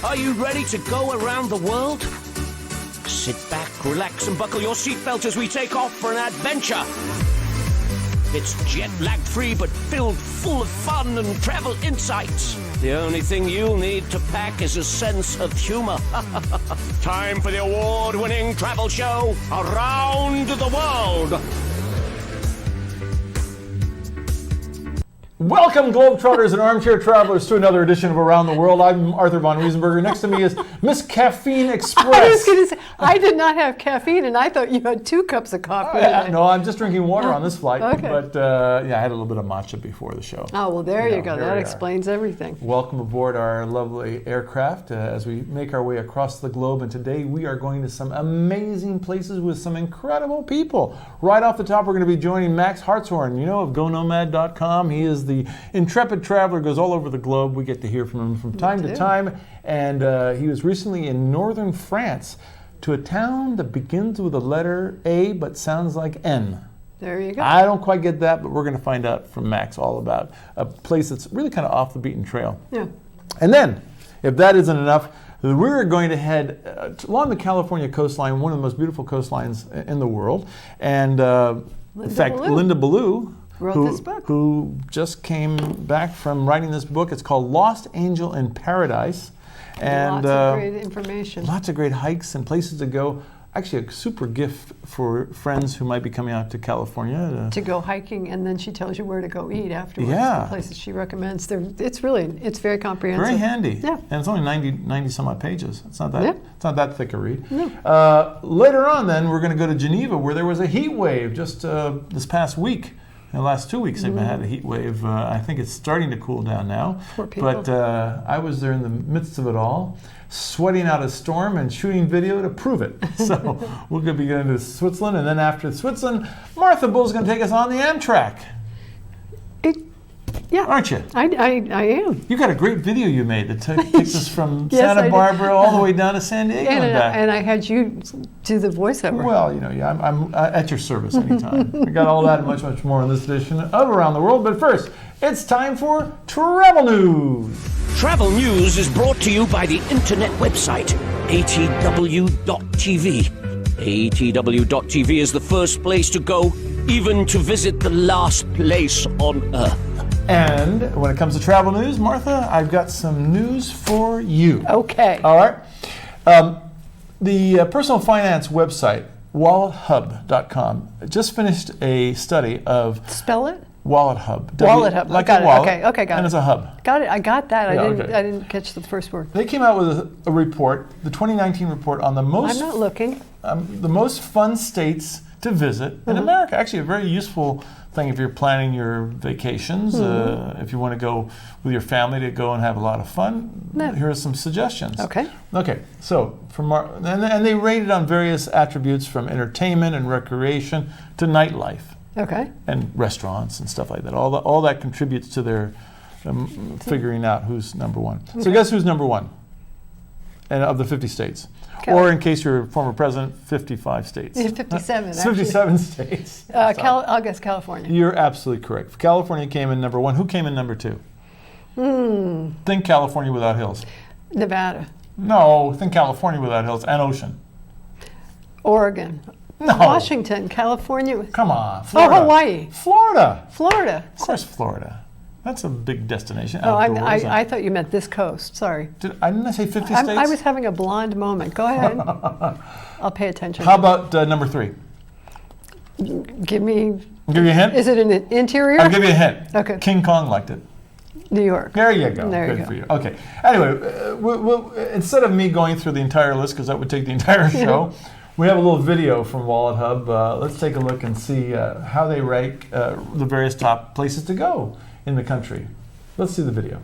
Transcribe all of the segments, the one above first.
Are you ready to go around the world? Sit back, relax, and buckle your seatbelt as we take off for an adventure. It's jet-lag free but filled full of fun and travel insights. The only thing you'll need to pack is a sense of humor. Time for the award-winning travel show, Around the World. Welcome, Globetrotters and armchair travelers, to another edition of Around the World. I'm Arthur Von Weissenburg. Next to me is Miss Caffeine Express. I was going to say, I did not have caffeine, and I thought you had 2 cups of coffee. No, I'm just drinking water on this flight. Okay. But yeah, I had a little bit of matcha before the show. Oh, well, there you go. That explains everything. Welcome aboard our lovely aircraft as we make our way across the globe. And today we are going to some amazing places with some incredible people. Right off the top, we're going to be joining Max Hartshorne, you know, of GoNomad.com. He is the intrepid traveler, goes all over the globe. We get to hear from him from time to time. And he was recently in northern France to a town that begins with a letter A but sounds like N. There you go. I don't quite get that, but we're going to find out from Max all about a place that's really kind of off the beaten trail. Yeah. And then, if that isn't enough, we're going to head along the California coastline, one of the most beautiful coastlines in the world. And in fact, Linda Ballou wrote this book. Who just came back from writing this book. It's called Lost Angel in Paradise. And lots of great information. Lots of great hikes and places to go. Actually, a super gift for friends who might be coming out to California. To go hiking, and then she tells you where to go eat afterwards. Yeah. The places she recommends. It's very comprehensive. Very handy. Yeah. And it's only 90 some odd pages. It's not that thick a read. No. Later on then, we're going to go to Geneva, where there was a heat wave just this past week. In the last 2 weeks, they've had a heat wave. I think it's starting to cool down now. Poor people. But I was there in the midst of it all, sweating out a storm and shooting video to prove it. So we're going to be going to Switzerland, and then after Switzerland, Martha Bull's going to take us on the Amtrak. Yeah. Aren't you? I am. You got a great video you made that takes us from Santa Barbara all the way down to San Diego and back. And I had you do the voiceover. Well, you know, yeah, I'm at your service anytime. We got all that and much, much more in this edition of Around the World. But first, it's time for Travel News. Travel News is brought to you by the internet website, atw.tv. atw.tv is the first place to go, even to visit the last place on Earth. And when it comes to travel news, Martha, I've got some news for you. Okay. All right. The personal finance website, WalletHub.com, just finished a study of... Spell it? WalletHub. WalletHub. Like got a wallet, it. Okay, got it. And it's a hub. Got it. I got that. Yeah, I didn't catch the first word. They came out with a report, the 2019 report on the most... I'm not looking. The most fun states to visit in America. Actually, a very useful thing if you're planning your vacations, if you want to go with your family to go and have a lot of fun. Here are some suggestions. Okay. So and they rated on various attributes from entertainment and recreation to nightlife. Okay. And restaurants and stuff like that. All that contributes to their figuring out who's number one. Okay. So guess who's number one? And of the 50 states. Or in case you're a former president, 55 states. 57, actually. 57 states. I'll guess California. You're absolutely correct. California came in number 1. Who came in number 2? Think California without hills. Nevada. No, think California without hills and ocean. Oregon. No. Washington, California. Come on, Florida. Oh, Hawaii. Florida. Of course, Florida. That's a big destination. Oh, I thought you meant this coast. Sorry. Didn't I say 50 states? I was having a blonde moment. Go ahead. I'll pay attention. How about number 3? Give me... I'll give you a hint? Is it an interior? I'll give you a hint. Okay. King Kong liked it. New York. There you go. There Good you go. for you. Okay. Anyway, we'll, instead of me going through the entire list, because that would take the entire show, we have a little video from WalletHub. Let's take a look and see how they rank the various top places to go in the country. Let's see the video.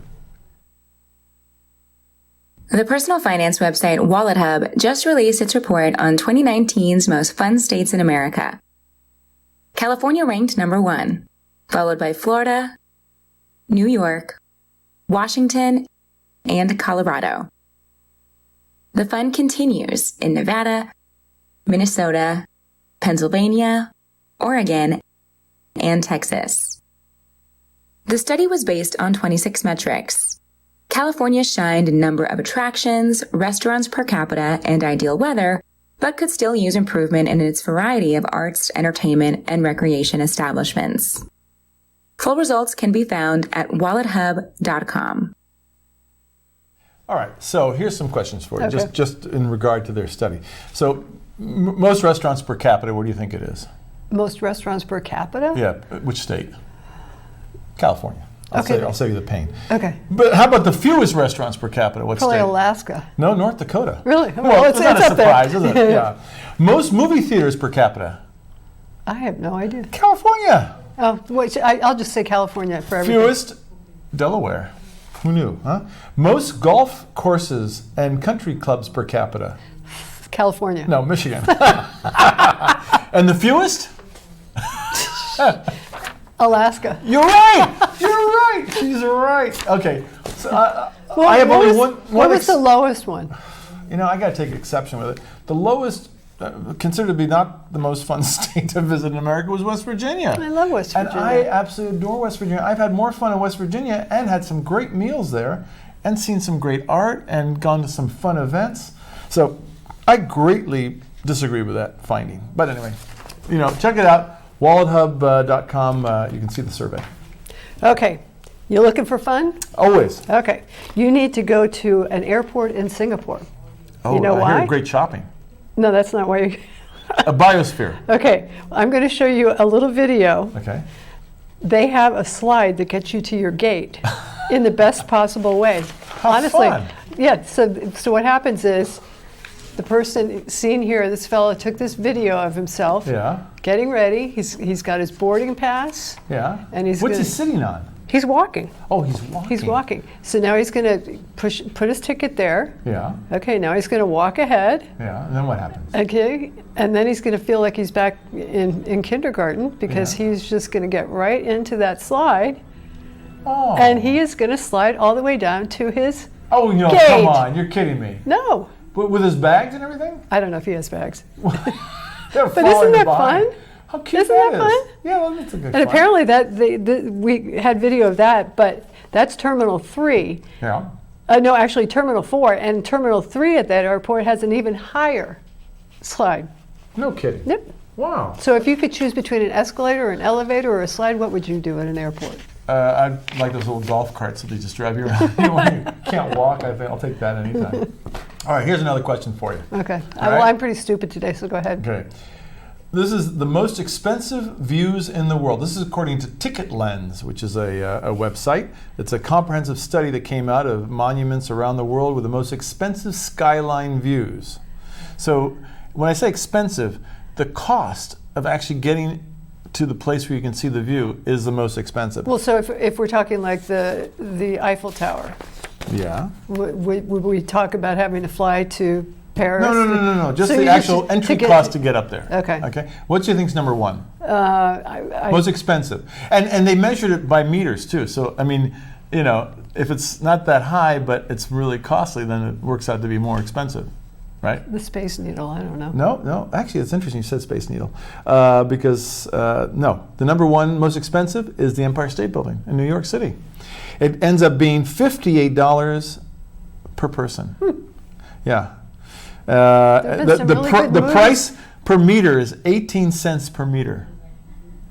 The personal finance website WalletHub just released its report on 2019's most fun states in America. California ranked number 1, followed by Florida, New York, Washington, and Colorado. The fun continues in Nevada, Minnesota, Pennsylvania, Oregon, and Texas. The study was based on 26 metrics. California shined in number of attractions, restaurants per capita, and ideal weather, but could still use improvement in its variety of arts, entertainment, and recreation establishments. Full results can be found at wallethub.com. All right, so here's some questions for you, Okay. just in regard to their study. So most restaurants per capita, what do you think it is? Most restaurants per capita? Yeah, which state? California. I'll save you the pain. Okay. But how about the fewest restaurants per capita? What Probably state? Alaska. No, North Dakota. Really? Well, it's not a up there. surprise, is it? Yeah. Most movie theaters per capita? I have no idea. California. Oh, wait, I'll just say California for everything. Fewest? Delaware. Who knew, huh? Most golf courses and country clubs per capita? California. No, Michigan. And the fewest? Alaska. You're right. You're right. She's right. Okay. So I have only one. What was the lowest one? You know, I got to take exception with it. The lowest, considered to be not the most fun state to visit in America, was West Virginia. I love West Virginia. And I absolutely adore West Virginia. I've had more fun in West Virginia and had some great meals there, and seen some great art and gone to some fun events. So I greatly disagree with that finding. But anyway, you know, check it out. WalletHub.com. You can see the survey. Okay. You looking for fun? Always. Okay. You need to go to an airport in Singapore. Oh, You know I why? heard great shopping. No, that's not why you... A biosphere. Okay. I'm going to show you a little video. Okay. They have a slide that gets you to your gate in the best possible way. Honestly. fun. Yeah. So what happens is the person seen here, this fellow took this video of himself Yeah. getting ready. He's got his boarding pass. Yeah. And he's What's gonna- he sitting on? He's walking. Oh, he's walking. He's walking. So now he's going to put his ticket there. Yeah. Okay, now he's going to walk ahead. Yeah. And then what happens? Okay, and then he's going to feel like he's back in kindergarten because Yeah. he's just going to get right into that slide, Oh. and he is going to slide all the way down to his Oh, no, gate. come on. You're kidding me. No, With his bags and everything? I don't know if he has bags. They're But isn't falling that behind. fun? How cute Isn't that is. fun? Yeah, well, that's a good And fun. apparently we had video of that, but that's Terminal 3. Yeah. No, actually Terminal 4, and Terminal 3 at that airport has an even higher slide. No kidding. Yep. Wow. So if you could choose between an escalator or an elevator or a slide, what would you do at an airport? I'd like those little golf carts that they just drive you around. You know, when you can't walk, I think I'll take that anytime. All right, here's another question for you. Okay. All Well, right. I'm pretty stupid today, so go ahead. Okay. This is the most expensive views in the world. This is according to Ticket Lens, which is a website. It's a comprehensive study that came out of monuments around the world with the most expensive skyline views. So when I say expensive, the cost of actually getting to the place where you can see the view is the most expensive. Well, so if we're talking like the Eiffel Tower, Yeah. would we talk about having to fly to Paris? No. Just So the you actual entry get- cost to get up there. Okay. Okay. What do you think's number one? I Most expensive. And they measured it by meters too. So, I mean, you know, if it's not that high, but it's really costly, then it works out to be more expensive, right? the Space Needle, I don't know. No. Actually, it's interesting you said Space Needle. Because, no, the number one most expensive is the Empire State Building in New York City. It ends up being $58 per person. Yeah. been some really good The movies. price per meter is 18 cents per meter.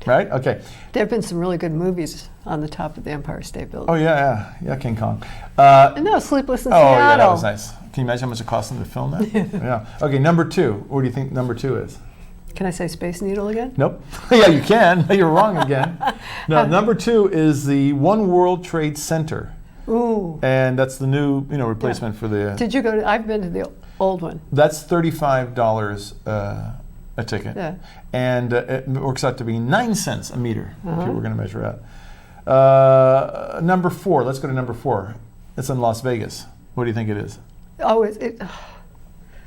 Right? Okay. There have been some really good movies on the top of the Empire State Building. Oh, yeah, King Kong. No, Sleepless in Oh, Seattle. yeah, that was nice. Can you imagine how much it cost them to film that? Yeah. Okay, number two. What do you think number two is? Can I say Space Needle again? Nope. Yeah, you can. You're wrong again. No, number two is the One World Trade Center. Ooh. And that's the new, replacement for the. Did you go to? I've been to the old one. That's $35 a ticket. Yeah. And it works out to be 9 cents a meter if you were going to measure out. Number four. Let's go to number four. It's in Las Vegas. What do you think it is? Oh,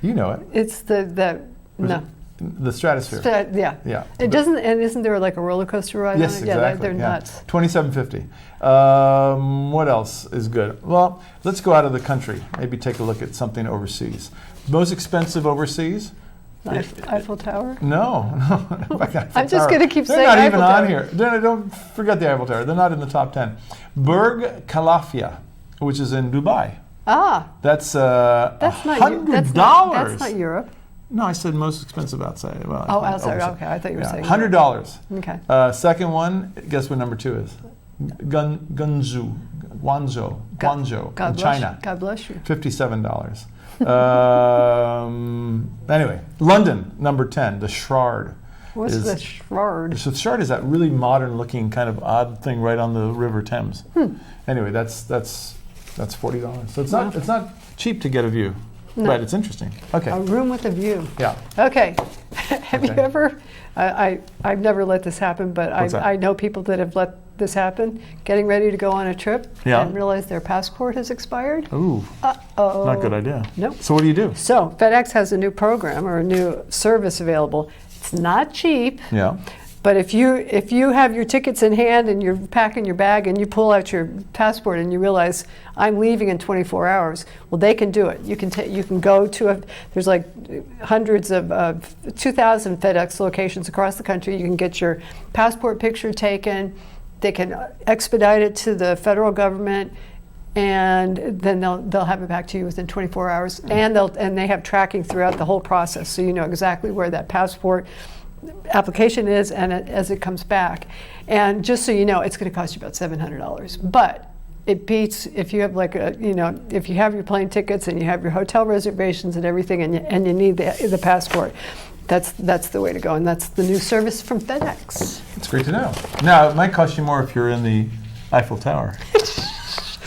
You know it. it's the no. The Stratosphere. Yeah. Yeah. It doesn't, and isn't there like a roller coaster ride Yes, on it? Yeah, exactly. they're nuts. $27.50. What else is good? Well, let's go out of the country. Maybe take a look at something overseas. Most expensive overseas? Eiffel Tower? No. I'm just going to keep saying They're not Eiffel even Tower. on here. Don't forget the Eiffel Tower. They're not in the top 10. Burj Khalifa, which is in Dubai. Ah, That's that's not $100. That's not Europe. No, I said most expensive outside. Well, Oh, outside. overseas. Okay, I thought you were saying $100. Okay. Second one, guess what number 2 is? Guangzhou, God in bless China. You. God bless you. $57. Anyway, London, number 10, the Shard. What's the Shard? So the Shard is that really modern-looking kind of odd thing right on the River Thames. Anyway, that's $40. So it's not cheap to get a view, but it's interesting. Okay. A room with a view. Yeah. Okay. Have you ever? I've never let this happen, but What's that? I know people that have let this happen. Getting ready to go on a trip Yeah. and realize their passport has expired. Ooh, Uh-oh. not a good idea. Nope. So what do you do? So FedEx has a new program or a new service available. It's not cheap. Yeah. But if you have your tickets in hand and you're packing your bag and you pull out your passport and you realize I'm leaving in 24 hours, well, they can do it. You can go to there's like hundreds of 2,000 FedEx locations across the country. You can get your passport picture taken. They can expedite it to the federal government, and then they'll have it back to you within 24 hours. And they have tracking throughout the whole process, so you know exactly where that passport application is and as it comes back. And just so you know, it's going to cost you about $700. But it beats if you have if you have your plane tickets and you have your hotel reservations and everything, and you need the passport. That's the way to go, and that's the new service from FedEx. It's great to know. Now, it might cost you more if you're in the Eiffel Tower.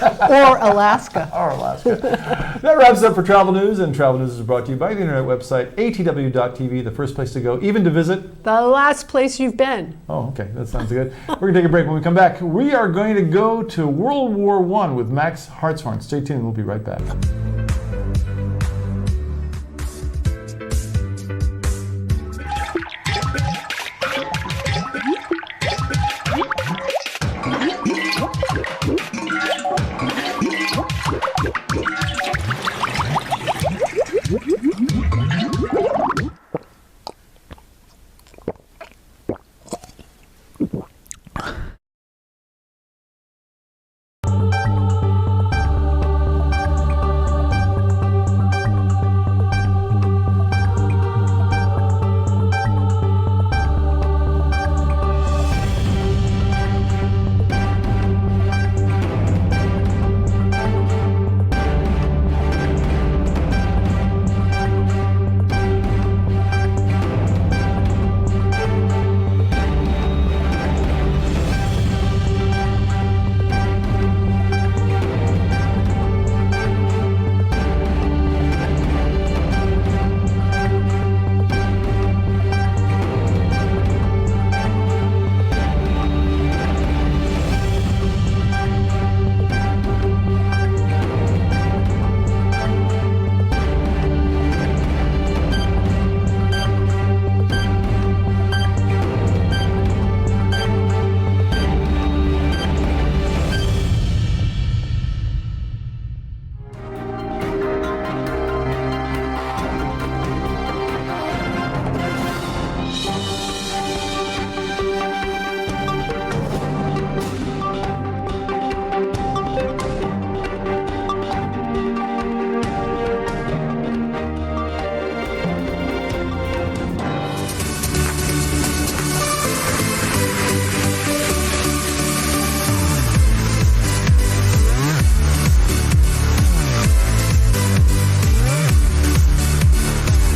Or Alaska. Or Alaska. That wraps up for Travel News, and Travel News is brought to you by the internet website atw.tv, the first place to go, even to visit. The last place you've been. Oh, okay, that sounds good. We're going to take a break. When we come back, we are going to go to World War I with Max Hartshorne. Stay tuned, we'll be right back.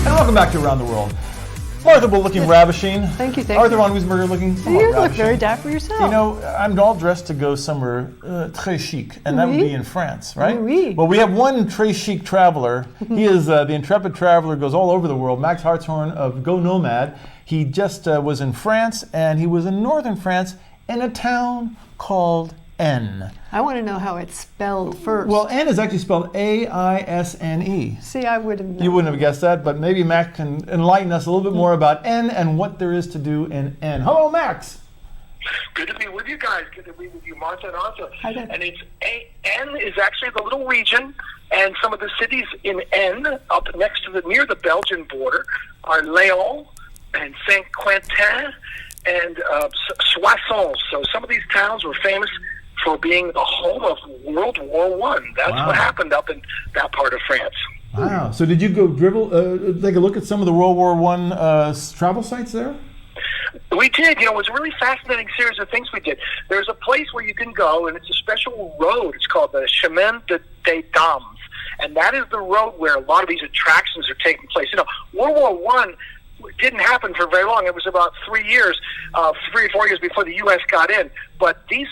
Welcome back to Around the World. Martha Bull looking ravishing. Thank you. Arthur Von Weissenburg looking somewhat You look ravishing. very dapper yourself. You know, I'm all dressed to go somewhere très chic, and that would be in France, right? Oui. Well, we have one très chic traveler. He is the intrepid traveler, goes all over the world. Max Hartshorne of Go Nomad. He just was in France, and he was in northern France in a town called Aisne. I want to know how it's spelled first. Well, Aisne is actually spelled A-I-S-N-E. See, I would have known. You wouldn't have guessed that, but maybe Max can enlighten us a little bit more about Aisne and what there is to do in Aisne. Hello, Max. Good to be with you guys. Good to be with you, Martha and Arthur. Hi there. And Aisne is actually the little region, And some of the cities in Aisne, up next to near the Belgian border, are Léon and Saint-Quentin and Soissons. So some of these towns were famous for being the home of World War I. That's what happened up in that part of France. Wow. So did you go take a look at some of the World War I travel sites there? We did. It was a really fascinating series of things we did. There's a place where you can go, and it's a special road. It's called the Chemin des Dames. And that is the road where a lot of these attractions are taking place. World War I didn't happen for very long. It was about 3 or 4 years before the U.S. got in. But these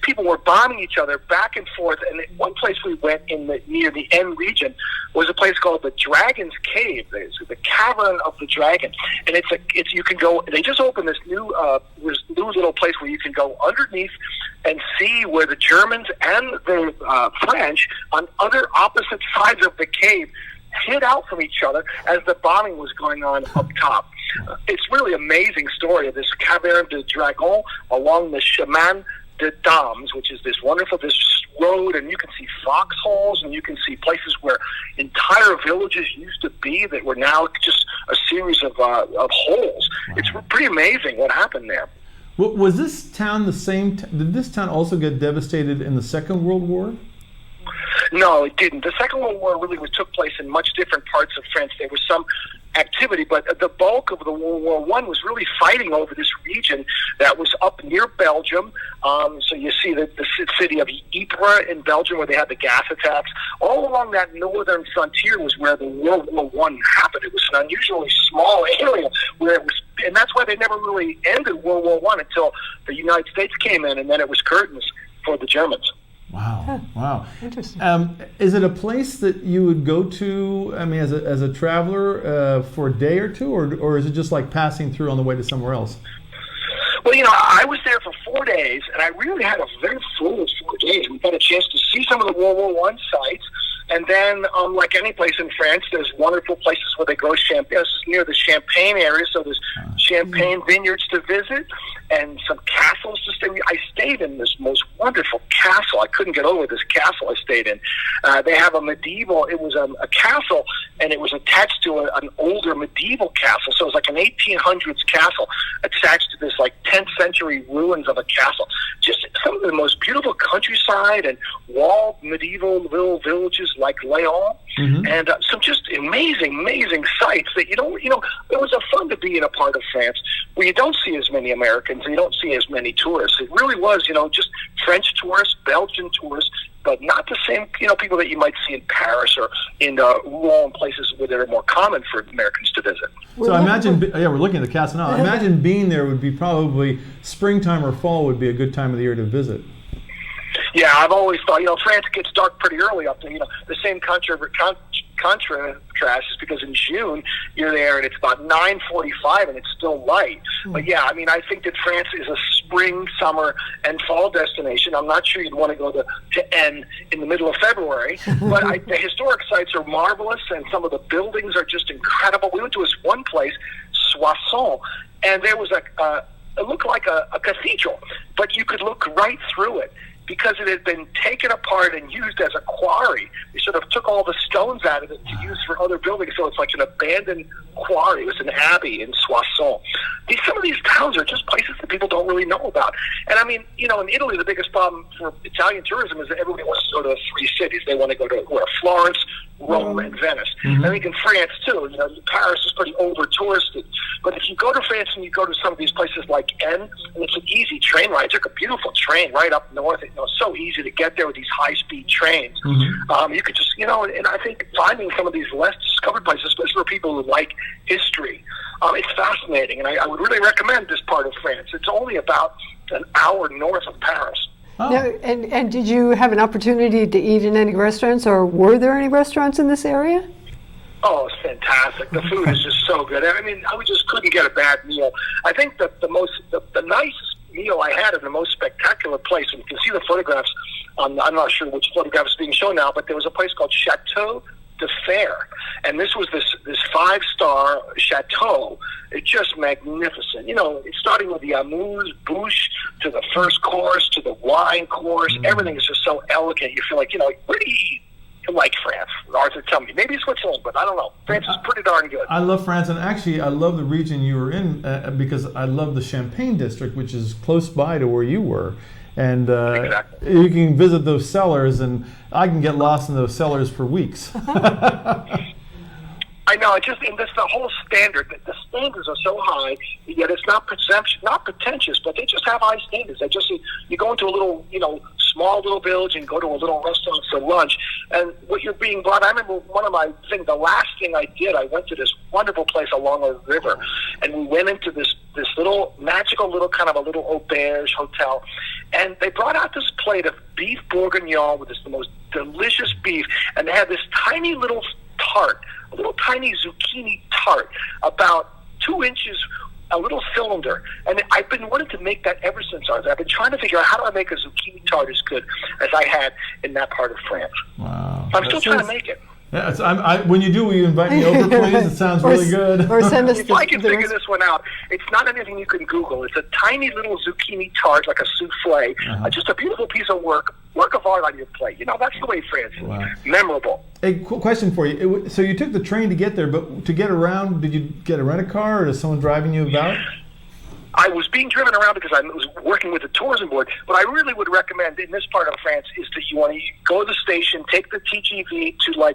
people were bombing each other back and forth. And one place we went near the Aisne region was a place called the Dragon's Cave. It's the Cavern of the Dragon. And you can go. They just opened this new little place where you can go underneath and see where the Germans and the French on other opposite sides of the cave hid out from each other as the bombing was going on up top. It's really amazing story of this Caverne de Dragon along the Chemin des Dames, which is this road, and you can see foxholes, and you can see places where entire villages used to be that were now just a series of holes. Wow. It's pretty amazing what happened there. Was this town the same? Did this town also get devastated in the Second World War? No, it didn't. The Second World War really took place in much different parts of France. There was some activity, but the bulk of the World War I was really fighting over this region that was up near Belgium. So you see the city of Ypres in Belgium where they had the gas attacks. All along that northern frontier was where the World War I happened. It was an unusually small area where it was, and that's why they never really ended World War I until the United States came in, and then it was curtains for the Germans. Wow! Wow! Interesting. Is it a place that you would go to? I mean, as a traveler for a day or two, or is it just like passing through on the way to somewhere else? Well, I was there for 4 days, and I really had a very full 4 days. We got a chance to see some of the World War I sites, and then, like any place in France, there's wonderful places where they grow champagne. Near the Champagne area, so there's champagne vineyards to visit and some castles to stay. I stayed in this most wonderful castle. I couldn't get over this castle I stayed in. They have it was a castle, and it was attached to an older medieval castle. So it was like an 1800s castle attached to this like 10th century ruins of a castle. Just some of the most beautiful countryside and walled medieval little villages like Léon, and some just amazing sights that it was fun to be in a part of France where you don't see as many Americans and you don't see as many tourists. It really was, just French tourists, Belgian tourists, but not the same, people that you might see in Paris or in Rouen, places where they're more common for Americans to visit. So I imagine, we're looking at the castle now. I imagine being there would be probably springtime or fall would be a good time of the year to visit. Yeah, I've always thought, France gets dark pretty early up there. The same contrast is because in June you're there and it's about 9:45 and it's still light. But yeah, I think that France is a spring, summer, and fall destination. I'm not sure you'd want to go to Aisne in the middle of February, but the historic sites are marvelous and some of the buildings are just incredible. We went to this one place, Soissons, and there was it looked like a cathedral, but you could look right through it, because it had been taken apart and used as a quarry. They sort of took all the stones out of it to use for other buildings, so it's like an abandoned quarry. It was an abbey in Soissons. Some of these towns are just places that people don't really know about. And in Italy, the biggest problem for Italian tourism is that everybody wants to go to the three cities. They want to go to Florence, Rome, and Venice. I think in France, too, Paris is pretty over-touristed. But if you go to France and you go to some of these places like Aisne, and it's an easy train ride. I took a beautiful train right up north. It's so easy to get there with these high-speed trains. You could just, and I think finding some of these less discovered places, especially for people who like history, it's fascinating. And I would really recommend this part of France. It's only about an hour north of Paris. Oh. Now, and did you have an opportunity to eat in any restaurants, or were there any restaurants in this area? Oh, it's fantastic. The food is just so good. I just couldn't get a bad meal. I think that the nicest meal I had in the most spectacular place, and you can see the photographs, I'm not sure which photograph is being shown now, but there was a place called Chateau de Fer, and this was this 5-star chateau. It's just magnificent. It's starting with the amuse-bouche to the first course to the wine course. Everything is just so elegant. You feel like, where do you eat like France. Arthur, tell me. Maybe Switzerland, but I don't know. France is pretty darn good. I love France, and actually I love the region you were in because I love the Champagne district, which is close by to where you were. And Exactly. you can visit those cellars, and I can get lost in those cellars for weeks. I know. And that's the whole standard. The standards are so high, yet it's not pretentious, but they just have high standards. You go into a little, small little village and go to a little restaurant for lunch, and what you're being brought. I remember the last thing I did, I went to this wonderful place along a river, and we went into this little magical little kind of a little auberge hotel, and they brought out this plate of beef bourguignon with the most delicious beef, and they had this tiny little tart, a little tiny zucchini tart, about 2 inches, a little cylinder. And I've been wanting to make that ever since. I've been trying to figure out how do I make a zucchini tart as good as I had in that part of France. Wow. I'm still trying to make it. Yeah, when you do, will you invite me over, please? It sounds really good. Or send us If I can figure this one out, it's not anything you can Google. It's a tiny little zucchini tart, like a souffle. Just a beautiful piece of work of art on your plate. That's the way France is. Wow. Memorable. A question for you. So you took the train to get there, but to get around, did you get a rent-a-car, or is someone driving you about? I was being driven around because I was working with the tourism board, but I really would recommend in this part of France is that you want to go to the station, take the TGV to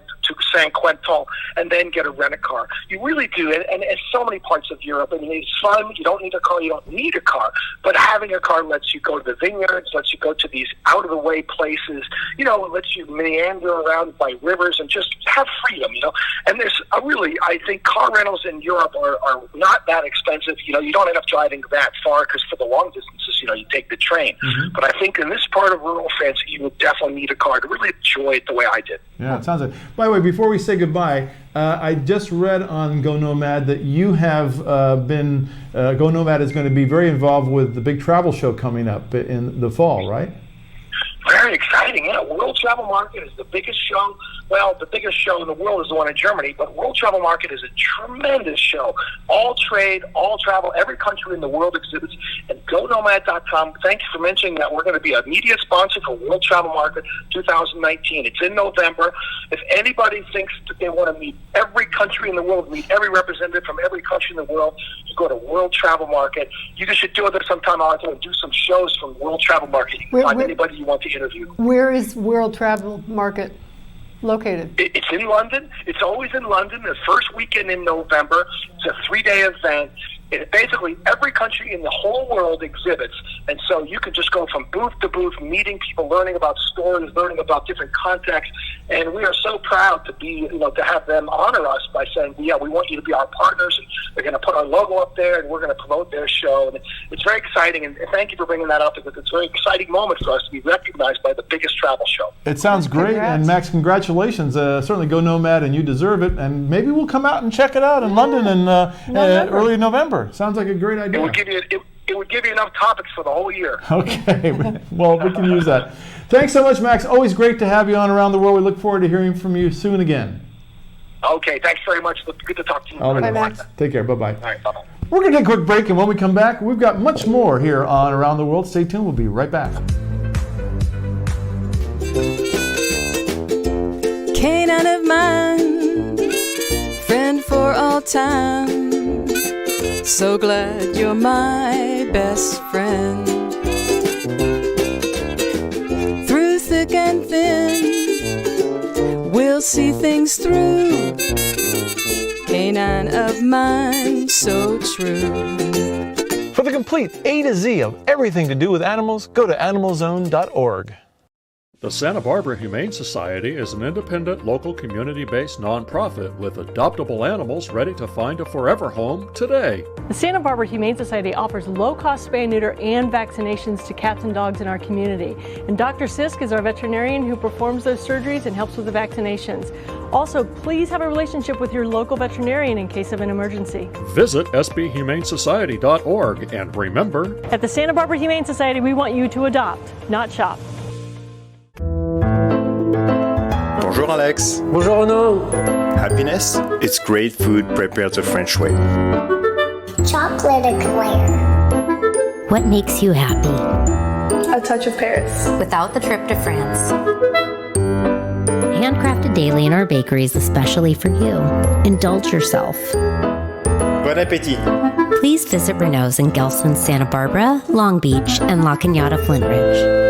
Saint-Quentin, and then get a rent-a-car. You really do, and so many parts of Europe. I mean, it's fun. You don't need a car. You don't need a car, but having a car lets you go to the vineyards, lets you go to these out-of-the-way places. It lets you meander around by rivers and just have freedom. And there's I think car rentals in Europe are not that expensive. You don't end up driving that far because for the long distances, you take the train. But I think in this part of rural France, you would definitely need a car to really enjoy it the way I did. Yeah, it sounds like. By the way, before we say goodbye, I just read on Go Nomad that you have Go Nomad is going to be very involved with the big travel show coming up in the fall, right? Very exciting, yeah. World Travel Market is the biggest show. Well, the biggest show in the world is the one in Germany, but World Travel Market is a tremendous show. All trade, all travel, every country in the world exhibits. And GoNomad.com, thank you for mentioning that. We're going to be a media sponsor for World Travel Market 2019. It's in November. If anybody thinks that they want to meet every country in the world, meet every representative from every country in the world, you go to World Travel Market. You guys should do it sometime, Arthur, and do some shows from World Travel Market. You can find anybody you want to interview. Where is World Travel Market located? It's in London. It's always in London, the first weekend in November. It's a 3-day event. Basically, every country in the whole world exhibits, and so you can just go from booth to booth, meeting people, learning about stories, learning about different contexts, and we are so proud to be, to have them honor us by saying, yeah, we want you to be our partners, and they're going to put our logo up there, and we're going to promote their show, and it's very exciting, and thank you for bringing that up, because it's a very exciting moment for us to be recognized by the biggest travel show. It sounds great, and Max, congratulations. Certainly Go Nomad, and you deserve it, and maybe we'll come out and check it out in London in early November. Sounds like a great idea. It would give you enough topics for the whole year. Okay. Well, we can use that. Thanks so much, Max. Always great to have you on Around the World. We look forward to hearing from you soon again. Okay. Thanks very much. Good to talk to you. Bye, Max. Take care. Bye-bye. All right. Bye-bye. We're going to take a quick break, and when we come back, we've got much more here on Around the World. Stay tuned. We'll be right back. Canine of mine, friend for all time. So glad you're my best friend. Through thick and thin, we'll see things through. Canine of mine, so true. For the complete A to Z of everything to do with animals, go to animalzone.org. The Santa Barbara Humane Society is an independent, local, community-based nonprofit with adoptable animals ready to find a forever home today. The Santa Barbara Humane Society offers low-cost spay, neuter, and vaccinations to cats and dogs in our community. And Dr. Sisk is our veterinarian who performs those surgeries and helps with the vaccinations. Also, please have a relationship with your local veterinarian in case of an emergency. Visit sbhumanesociety.org and remember, at the Santa Barbara Humane Society, we want you to adopt, not shop. Bonjour Alex. Bonjour Renaud. Happiness? It's great food prepared the French way. Chocolate eclair. What makes you happy? A touch of Paris. Without the trip to France. handcrafted daily in our bakeries especially for you. Indulge yourself. Bon appétit. Please visit Renault's in Gelston, Santa Barbara, Long Beach, and La Cañada, Flint Ridge.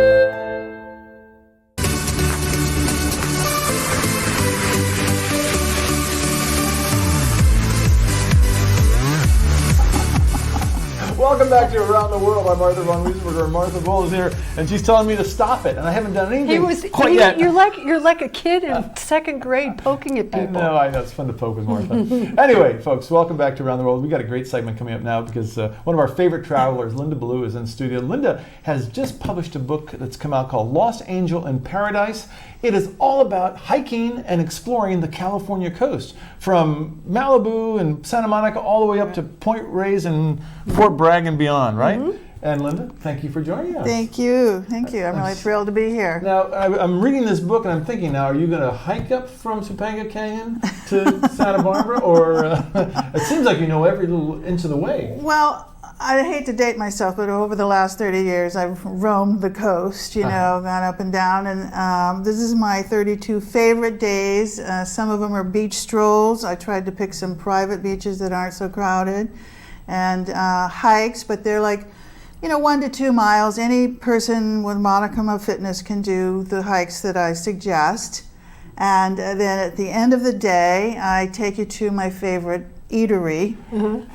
Welcome back to Around the World. I'm Arthur Von Weissenburg, and Martha Bull is here, and she's telling me to stop it, and I haven't done anything quite yet. You're like a kid in second grade poking at people. No, I know, it's fun to poke with Martha. Anyway, folks, welcome back to Around the World. We got a great segment coming up now because one of our favorite travelers, Linda Ballou, is in studio. Linda has just published a book that's come out called Lost Angel in Paradise. It is all about hiking and exploring the California coast, from Malibu and Santa Monica all the way up to Point Reyes and Fort Bragg and beyond, right? Mm-hmm. And Linda, thank you for joining us. Thank you. I'm really thrilled to be here. Now, I'm reading this book and I'm thinking, now, are you going to hike up from Topanga Canyon to Santa Barbara? Or it seems like you know every little inch of the way. Well, I hate to date myself, but over the last 30 years, I've roamed the coast, gone up and down. And this is my 32 favorite days. Some of them are beach strolls. I tried to pick some private beaches that aren't so crowded. And hikes, but they're like, 1 to 2 miles. Any person with modicum of fitness can do the hikes that I suggest. And then at the end of the day, I take you to my favorite eatery,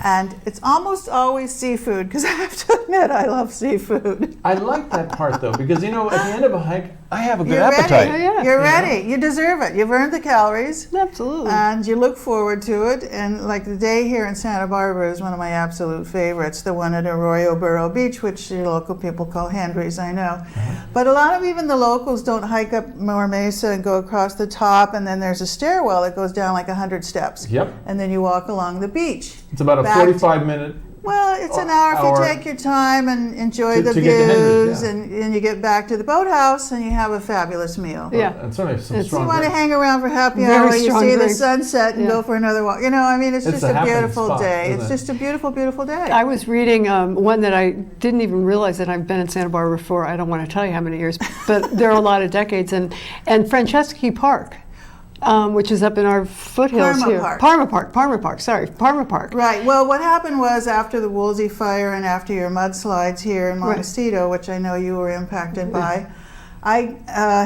and it's almost always seafood, because I have to admit I love seafood. I like that part though, because at the end of a hike, I have a good appetite. You're ready. You deserve it. You've earned the calories. Absolutely. And you look forward to it. And like the day here in Santa Barbara is one of my absolute favorites, the one at Arroyo Burro Beach, which the local people call Henry's, I know. But a lot of even the locals don't hike up More Mesa and go across the top, and then there's a stairwell that goes down like 100 steps. Yep. And then you walk along the beach. It's about a 45-minute. Well, it's an hour if you take your time and enjoy the views, and you get back to the boathouse and you have a fabulous meal. Yeah. And certainly some strong you want to hang around for happy hour, you see the sunset and go for another walk. It's just a beautiful day. It's just a beautiful, beautiful day. I was reading one that I didn't even realize that I've been in Santa Barbara for, I don't want to tell you how many years, but there are a lot of decades. And Franceschi Park, which is up in our foothills here. Parma Park. Right. Well, what happened was after the Woolsey fire and after your mudslides here in Montecito, which I know you were impacted by, I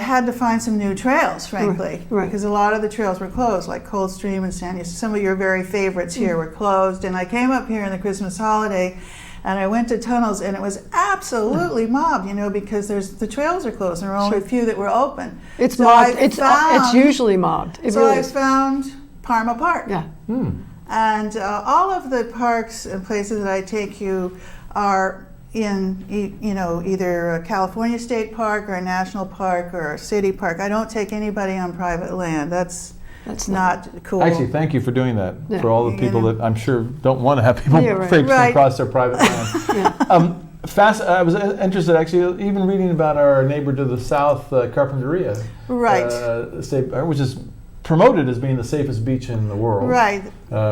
had to find some new trails, frankly, because a lot of the trails were closed, like Coldstream and San Diego. Some of your very favorites here were closed, and I came up here in the Christmas holiday, and I went to tunnels, and it was absolutely mobbed, because the trails are closed, and there were only a few that were open. It's mobbed. It's usually mobbed. I found Parma Park. Yeah. And all of the parks and places that I take you are in, either a California State Park or a national park or a city park. I don't take anybody on private land. That's not cool. Actually, thank you for doing that, for all the people that I'm sure don't want to have people traipsing across their private land. I was interested, actually, even reading about our neighbor to the south, Carpinteria, which is promoted as being the safest beach in the world,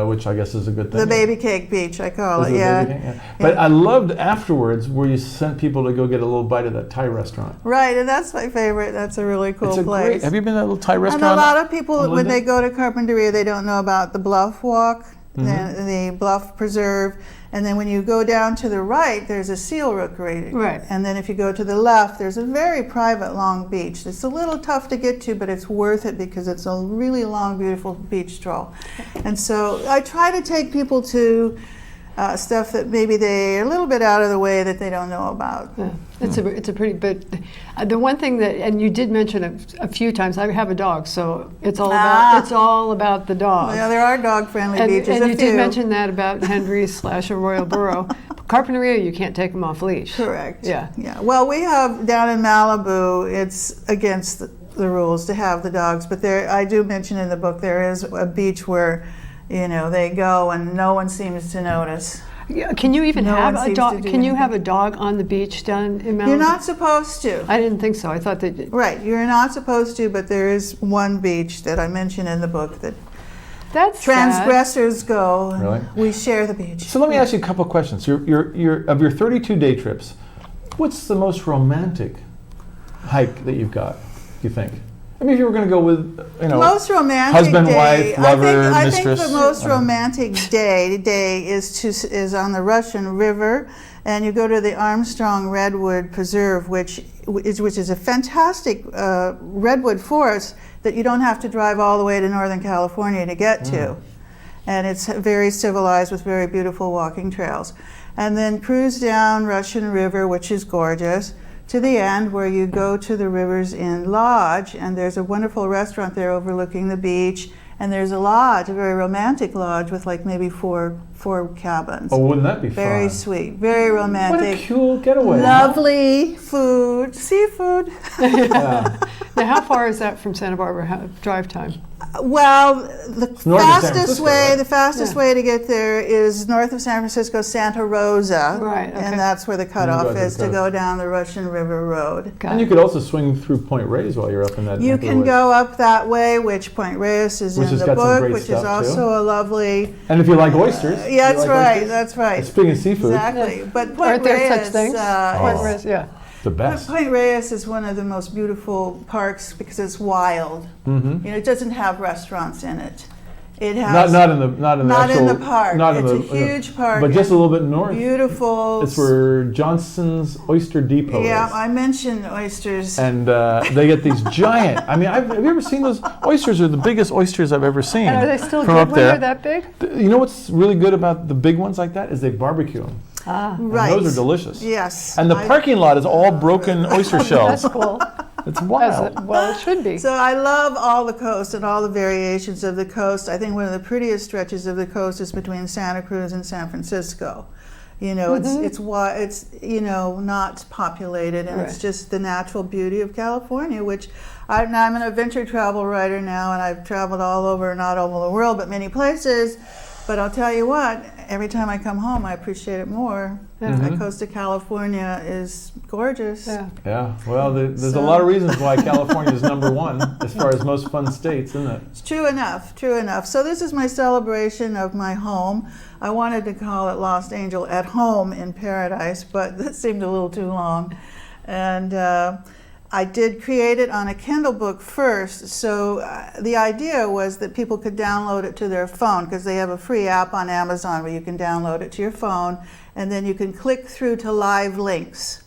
which I guess is a good thing. The Baby Cake Beach, I call it, But I loved afterwards where you sent people to go get a little bite of that Thai restaurant. Right, and that's my favorite. That's a really cool place. Have you been to that little Thai restaurant? And a lot of people, when they go to Carpinteria, they don't know about the Bluff Walk, the Bluff Preserve, and then when you go down to the right, there's a seal rookery. Right. And then if you go to the left, there's a very private long beach. It's a little tough to get to, but it's worth it because it's a really long, beautiful beach stroll. And so I try to take people to stuff that maybe they're a little bit out of the way that they don't know about. Yeah. It's a pretty, but the one thing that, and you did mention a few times, I have a dog, so it's all about the dog. Yeah, there are dog-friendly beaches. And you did mention that about Henry's / Arroyo Burro. Carpinteria, you can't take them off leash. Correct. Yeah. Well, we have down in Malibu, it's against the rules to have the dogs, but I do mention in the book there is a beach where they go and no one seems to notice. Yeah, can you even have a dog? Can you have a dog on the beach down in Malibu? You're not supposed to. I didn't think so. I thought they did. Right, you're not supposed to, but there is one beach that I mention in the book that transgressors go. Really? We share the beach. So let me ask you a couple of questions. Of your 32 day trips, what's the most romantic hike that you've got, you think? I mean, if you were going to go with, most romantic husband, day, wife, lover, I mistress. think the most romantic day is on the Russian River, and you go to the Armstrong Redwood Preserve, which is a fantastic redwood forest that you don't have to drive all the way to Northern California to get to. And it's very civilized with very beautiful walking trails. And then cruise down Russian River, which is gorgeous, to the end where you go to the Rivers Inn Lodge, and there's a wonderful restaurant there overlooking the beach, and there's a lodge, a very romantic lodge with like maybe four cabins. Oh, wouldn't that be Very fun? sweet, very romantic. What a cool getaway. Lovely food, seafood. Yeah. Now, how far is that from Santa Barbara, drive time? Well, the North of San fastest Francisco, way, right? the fastest way to get there is north of San Francisco, Santa Rosa, Right, okay. and that's where the cutoff go to the is to cutoff. go down the Russian River Road. And you could also swing through Point Reyes while you're up in that. You neck of the can woods. go up that way, which Point Reyes is Which in has the got some book, great which is stuff, too. also a lovely. And if you like oysters. Yeah, you that's like right. oysters? That's right. Speaking of seafood. Exactly, but Point Aren't there Reyes. such things? Point Reyes, yeah. The best. Point Reyes is one of the most beautiful parks because it's wild. Mm-hmm. It doesn't have restaurants in it. It has Not in the actual, the park. Not in It's the, a huge park. But just a and little bit north. Beautiful. It's where Johnson's Oyster Depot Yeah, is. I mentioned oysters. And they get these giant. I mean, have you ever seen those? Oysters are the biggest oysters I've ever seen. And are they still from good up when there. they're that big? You know what's really good about the big ones like that is they barbecue them. Right. And those are delicious. Yes. And the parking lot is all broken oyster shells. That's cool. It's wild. Well, it should be. So I love all the coast and all the variations of the coast. I think one of the prettiest stretches of the coast is between Santa Cruz and San Francisco. It's not populated, and it's just the natural beauty of California, which I'm an adventure travel writer now, and I've traveled all over, not all over the world, but many places. But I'll tell you what, every time I come home, I appreciate it more. The coast of California is gorgeous. Yeah. Well, there's a lot of reasons why California is number one as far as most fun states, isn't it? It's true enough. So this is my celebration of my home. I wanted to call it Lost Angel at Home in Paradise, but that seemed a little too long. And I did create it on a Kindle book first, so the idea was that people could download it to their phone, because they have a free app on Amazon where you can download it to your phone, and then you can click through to live links.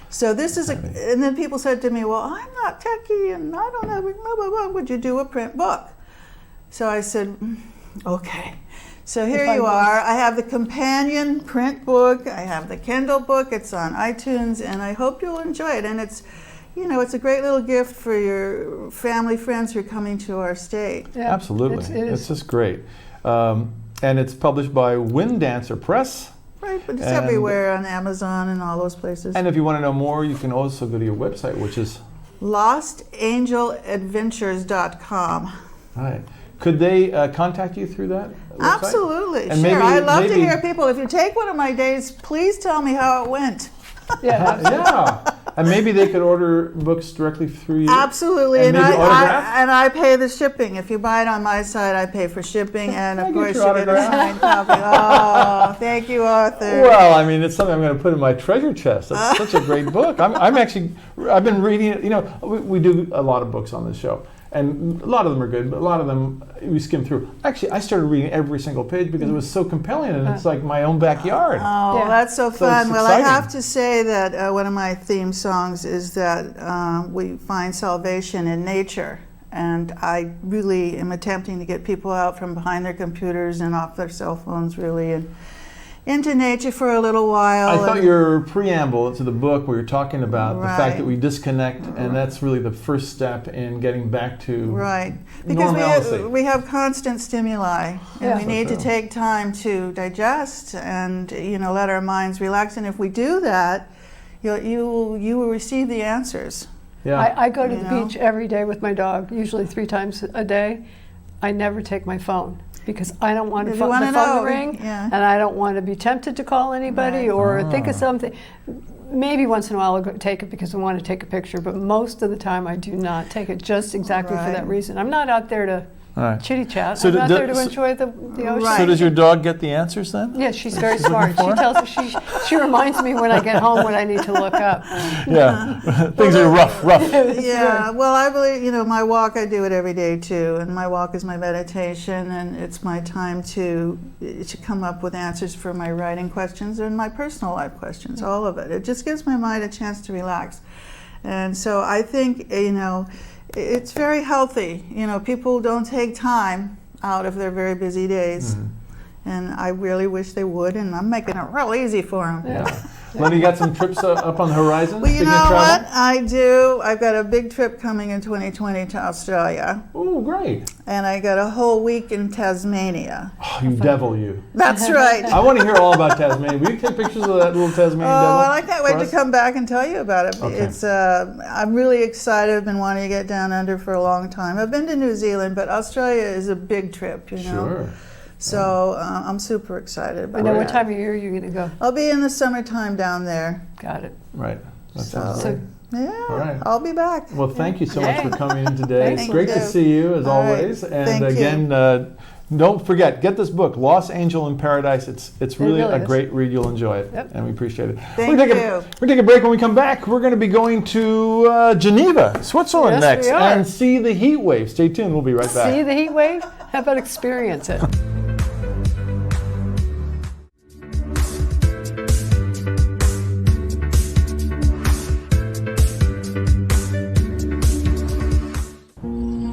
So this is and then people said to me, well, I'm not techie and I don't have, blah, blah, blah. Would you do a print book? So I said, okay. So here you are. I have the companion print book. I have the Kindle book. It's on iTunes, and I hope you'll enjoy it. And it's a great little gift for your family, friends who are coming to our state. Yeah, absolutely. It's just great. And it's published by Wind Dancer Press. Right, but it's everywhere on Amazon and all those places. And if you want to know more, you can also go to your website, which is lostangeladventures.com. All right. Could they contact you through that website? Absolutely, and sure. I'd love to maybe hear people. If you take one of my days, please tell me how it went. Yeah. And maybe they could order books directly through you. Absolutely, and I pay the shipping. If you buy it on my site, I pay for shipping, and of course you get a signed copy. Oh, thank you, Arthur. Well, I mean, it's something I'm going to put in my treasure chest. That's such a great book. I've been reading it. We do a lot of books on this show. And a lot of them are good, but a lot of them we skim through. Actually, I started reading every single page because it was so compelling, and it's like my own backyard. Oh, that's so fun. So well, I have to say that one of my theme songs is that we find salvation in nature. And I really am attempting to get people out from behind their computers and off their cell phones, really, and into nature for a little while. I thought your preamble to the book where you're talking about the fact that we disconnect, and that's really the first step in getting back to because normalcy. we have constant stimuli, and we need to take time to digest and let our minds relax. And if we do that, you will receive the answers. Yeah. I go to the beach every day with my dog, usually 3 times a day. I never take my phone, because I don't want the phone to ring, and I don't want to be tempted to call anybody or think of something. Maybe once in a while I'll go take it because I want to take a picture, but most of the time I do not take it, just exactly for that reason. I'm not out there to All right. Chitty chat. So I'm not there to so- enjoy the ocean. Right. So does your dog get the answers then? Yeah, she's very smart. She tells me, she reminds me when I get home what I need to look up. Yeah. Things are rough. Yeah, well, I believe, my walk, I do it every day too, and my walk is my meditation, and it's my time to come up with answers for my writing questions and my personal life questions, all of it. It just gives my mind a chance to relax. And so I think, it's very healthy. People don't take time out of their very busy days. And I really wish they would, and I'm making it real easy for them. Yeah. Lenny, you got some trips up on the horizon? Well, you know what? I do. I've got a big trip coming in 2020 to Australia. Oh, great. And I got a whole week in Tasmania. Oh, you devil, you. That's right. I want to hear all about Tasmania. Will you take pictures of that little Tasmanian devil? Oh, and I can't wait to come back and tell you about it. Okay. It's I'm really excited. I've been wanting to get down under for a long time. I've been to New Zealand, but Australia is a big trip, Sure. So I'm super excited about And then that. what time of year are you going to go? I'll be in the summertime down there. Got it. Right. That sounds great. Yeah, All right. I'll be back. Well, thank you so much for coming in today. It's Thank great you. to see you, as All right. always. And Thank you. again, don't forget, get this book, Lost Angel in Paradise. It's really really a is. great read. You'll enjoy it. Yep. And we appreciate it. Thank We're gonna you. take a break. When we come back, we're going to be going to Geneva, Switzerland Yes, next, we are. and see the heat wave. Stay tuned. We'll be right back. See the heat wave? How about experience it?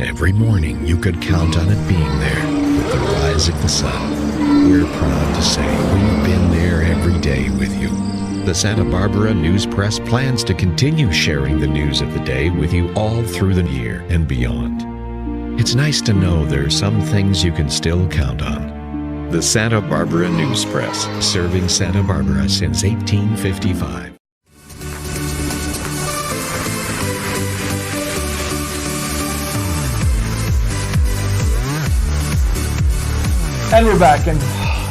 Every morning you could count on it being there with the rise of the sun. We're proud to say we've been there every day with you. The Santa Barbara News Press plans to continue sharing the news of the day with you all through the year and beyond. It's nice to know there are some things you can still count on. The Santa Barbara News Press, serving Santa Barbara since 1855. And we're back, and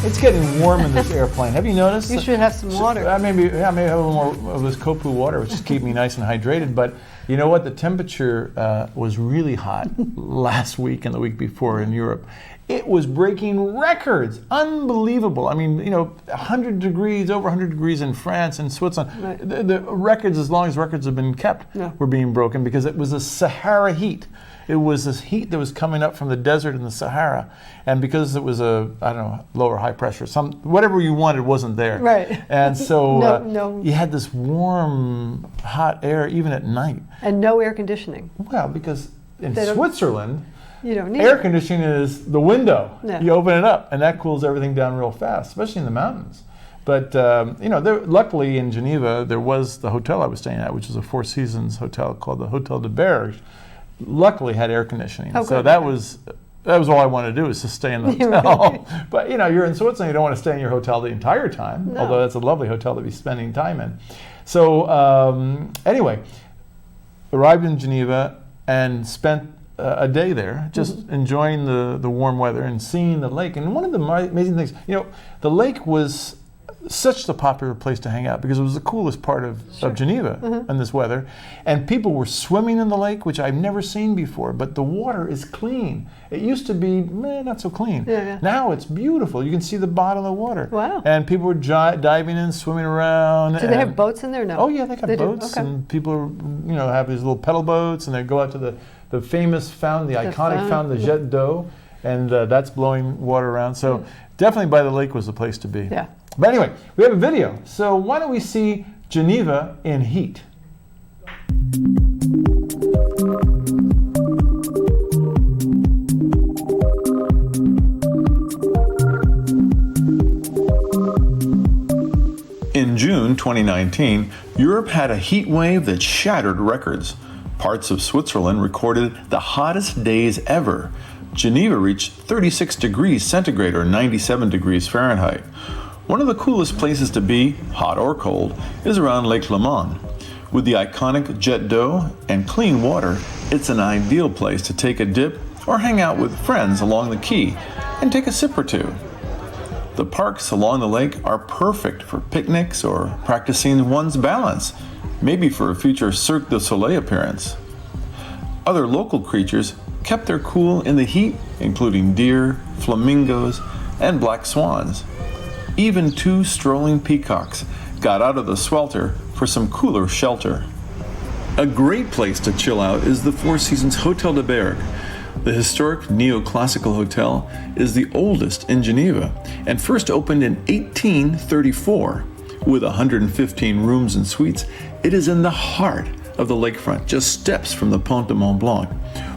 it's getting warm in this airplane. Have you noticed? You should have some water. Maybe have a little more of this Kopu water, which is keep me nice and hydrated. But you know what? The temperature was really hot last week and the week before in Europe. It was breaking records. Unbelievable. I mean, 100 degrees, over 100 degrees in France and Switzerland. Right. The records, as long as records have been kept, were being broken because it was a Sahara heat. It was this heat that was coming up from the desert in the Sahara, and because it was lower high pressure, whatever you wanted wasn't there. Right. And so No. you had this warm, hot air even at night. And no air conditioning. Well, because in They don't- Switzerland, You don't need air it. conditioning is the window. Yeah. You open it up, and that cools everything down real fast, especially in the mountains. But luckily in Geneva, there was the hotel I was staying at, which is a Four Seasons hotel called the Hotel de Berge. Luckily had air conditioning, Oh, so good. that was all I wanted to do is to stay in the hotel. But you're in Switzerland, you don't want to stay in your hotel the entire time, No. although that's a lovely hotel to be spending time in. So anyway, arrived in Geneva and spent a day there, just enjoying the warm weather and seeing the lake. And one of the amazing things, the lake was such a popular place to hang out because it was the coolest part of Geneva in this weather. And people were swimming in the lake, which I've never seen before, but the water is clean. It used to be not so clean. Yeah. Now it's beautiful. You can see the bottom of the water. Wow. And people were diving in, swimming around. Do they have boats in there? No. Oh yeah, they got They do? boats, Okay. and people have these little pedal boats, and they go out to the famous fountain, the iconic fountain, the Jet d'Eau, and that's blowing water around. So definitely by the lake was the place to be. Yeah. But anyway, we have a video. So why don't we see Geneva in heat? In June 2019, Europe had a heat wave that shattered records. Parts of Switzerland recorded the hottest days ever. Geneva reached 36 degrees centigrade or 97 degrees Fahrenheit. One of the coolest places to be, hot or cold, is around Lake Léman. With the iconic Jet d'Eau and clean water, it's an ideal place to take a dip or hang out with friends along the quay and take a sip or two. The parks along the lake are perfect for picnics or practicing one's balance, maybe for a future Cirque du Soleil appearance. Other local creatures kept their cool in the heat, including deer, flamingos, and black swans. Even 2 strolling peacocks got out of the swelter for some cooler shelter. A great place to chill out is the Four Seasons Hotel de Berg. The historic neoclassical hotel is the oldest in Geneva and first opened in 1834. With 115 rooms and suites, it is in the heart of the lakefront, just steps from the Pont de Mont Blanc.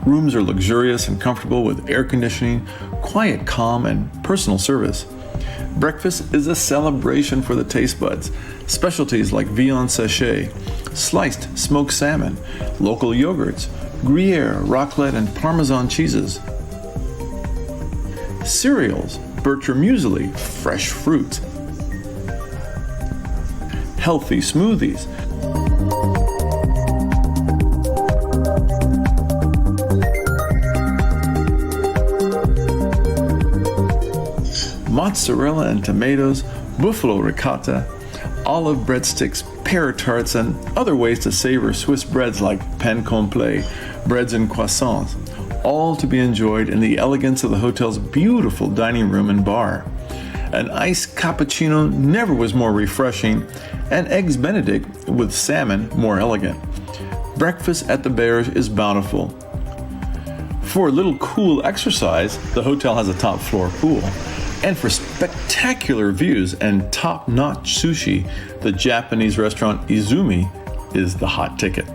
Rooms are luxurious and comfortable with air conditioning, quiet calm, and personal service. Breakfast is a celebration for the taste buds. Specialties like viande séchée, sliced smoked salmon, local yogurts, Gruyere, raclette, and Parmesan cheeses. Cereals, Bertram muesli, fresh fruit. Healthy smoothies. Mozzarella and tomatoes, buffalo ricotta, olive breadsticks, pear tarts, and other ways to savor Swiss breads like pain complet, breads and croissants, all to be enjoyed in the elegance of the hotel's beautiful dining room and bar. An iced cappuccino never was more refreshing, and eggs Benedict with salmon more elegant. Breakfast at the Berge is bountiful. For a little cool exercise, the hotel has a top floor pool. And for spectacular views and top-notch sushi, the Japanese restaurant Izumi is the hot ticket.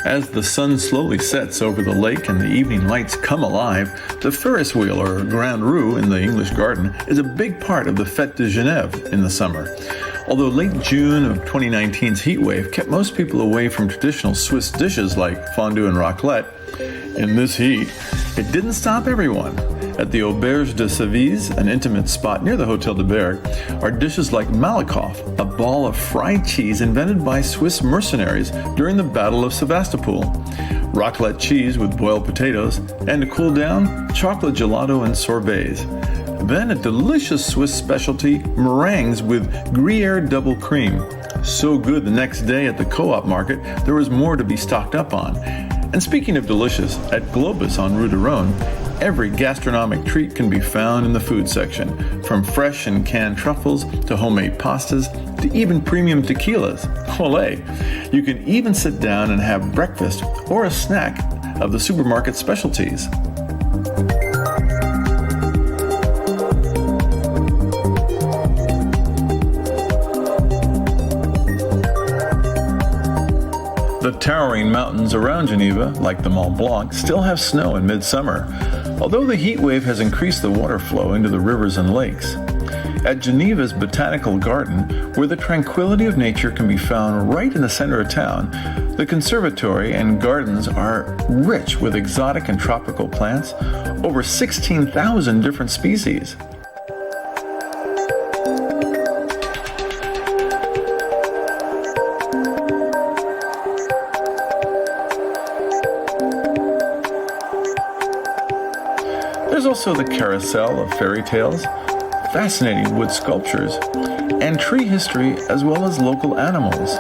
As the sun slowly sets over the lake and the evening lights come alive, the Ferris wheel, or Grand Roue in the English Garden, is a big part of the Fête de Genève in the summer. Although late June of 2019's heat wave kept most people away from traditional Swiss dishes like fondue and raclette, in this heat, it didn't stop everyone. At the Auberge de Cévise, an intimate spot near the Hotel de Berg, are dishes like Malakoff, a ball of fried cheese invented by Swiss mercenaries during the Battle of Sevastopol, raclette cheese with boiled potatoes, and to cool down, chocolate gelato and sorbets. Then a delicious Swiss specialty, meringues with Gruyere double cream. So good the next day at the Co-op market, there was more to be stocked up on. And speaking of delicious, at Globus on Rue de Rhône, every gastronomic treat can be found in the food section, from fresh and canned truffles to homemade pastas to even premium tequilas. Olé! You can even sit down and have breakfast or a snack of the supermarket specialties. The towering mountains around Geneva, like the Mont Blanc, still have snow in midsummer, although the heat wave has increased the water flow into the rivers and lakes. At Geneva's Botanical Garden, where the tranquility of nature can be found right in the center of town, the conservatory and gardens are rich with exotic and tropical plants, over 16,000 different species. There's also the carousel of fairy tales, fascinating wood sculptures, and tree history, as well as local animals.